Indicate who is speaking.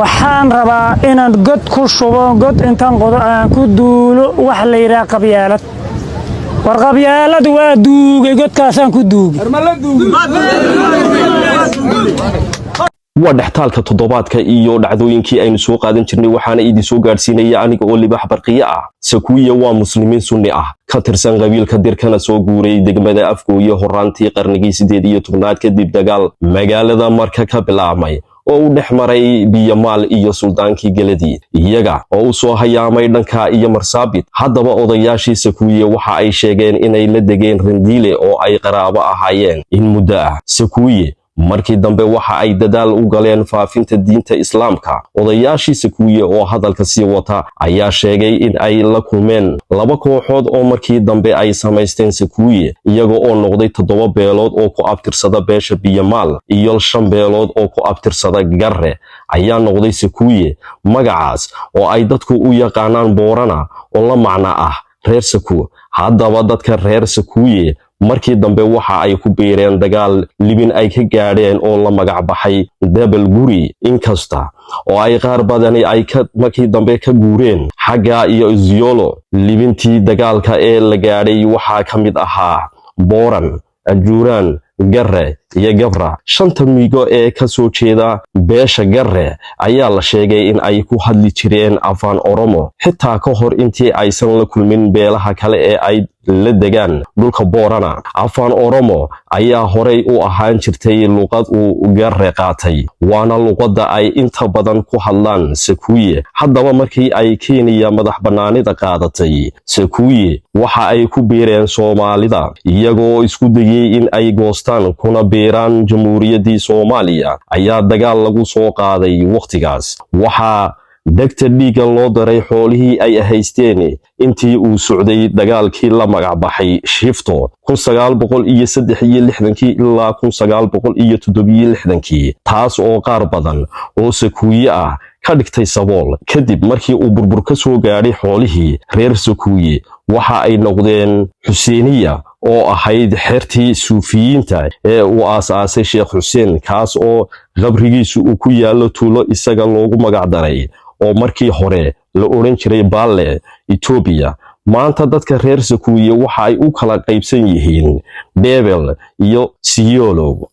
Speaker 1: waxaan rabaa inaan god ku shubo god intaan qodo aan ku duulo wax la yiraahdo qabyaalad war qabyaalad waa duugay godkaasaan ku duugay
Speaker 2: waa dhaxtaalka toddobaadka iyo dhacdooyinkii aynu soo qaadan jirnay waxaana idin soo gaarsiinaya aniga oo libax barqiye ah sakuuye waa muslimiin sunni ah ka tirsan qabiilka dirkana soo guuray degmada Afgooye horaantii qarnigii 18 kadib dagaal magaalada marka ka bilaabmay oo u dhexmaray Biyamaal iyo Suldaankii Galadii iyaga oo u soo hayaamay dhanka iyo Marsaabit haddaba odayaashii Sakuuye waxa ay sheegeen inay la degeen Randiile oo ay qaraabo ahaayeen in muddo ah Sakuuye markii dambe waxa ay dadaal u galeen faafinta diinta Islaamka odayaashii Sakuuye oo hadalka sii wata ayaa sheegay in ay la kulmeen laba kooxood oo markii dambe ay samaysteen Sakuuye iyaga oo noqday 7 beelood oo ku abtirsada beesha Biyamaal iyo 5 beelood oo ku abtirsada Garre ayaa noqday Sakuuye magacaas oo ay dadku u yaqaanaan Boorana oo la macna ah reer Sakuuye haddaba dadka reer Sakuuye markii dambe waxa ay ku biireen dagaal libin ay ka gaadheen oo la magac baxay Dabal Guri inkasta oo ay qaar badani ay markii dambe ka guureen xagga iyo Izyolo libintii dagaalka ee la gaadhay waxa ka mid ahaa Booran Ajuuraan Garre iyo Gabra shanta miigo ee ka soo jeeda beesha Garre ayaa la sheegay in ay ku hadli jireen afaan Oromo xitaa ka hor intii aysan la kulmin beelaha kale ee ay la degaan dhulka Boorana afaan Oromo ayaa horey u ahaan jirtay luqad uu Garre qaatay waana luqadda ay inta badan ku hadlaan Sakuuye haddaba markii ay Kenya madax banaanida qaadatay Sakuuye waxa ay ku biireen Soomaalida iyagoo isku dayay in ay goostaan kuna biiraan Jamhuuriyaddii Soomaaliya ayaa dagaal lagu soo qaaday waqtigaas waxa degta dhiiga loo daray xoolihii ay haysteen intii uu socday dagaalkii la magac baxay Shifto 1963 ilaa 1967 taas oo qaar badan oo Sakuuye ah ka dhigtay sabool kadib markii uu burbur ka soo gaaray xoolihii reer Sakuuye waxa ay noqdeen Xuseeniya oo ahayd xertii suufiyiinta ee uu aasaasay Sheekh Xuseen kaas oo qabrigiisu uu ku yaalo tuulo isaga loogu magac daray oo markii hore la oran jiray Baalle Ethiopia maanta dadka reer Sakuuye waxa ay u kala qaybsan yihiin Dabal iyo Siyoolo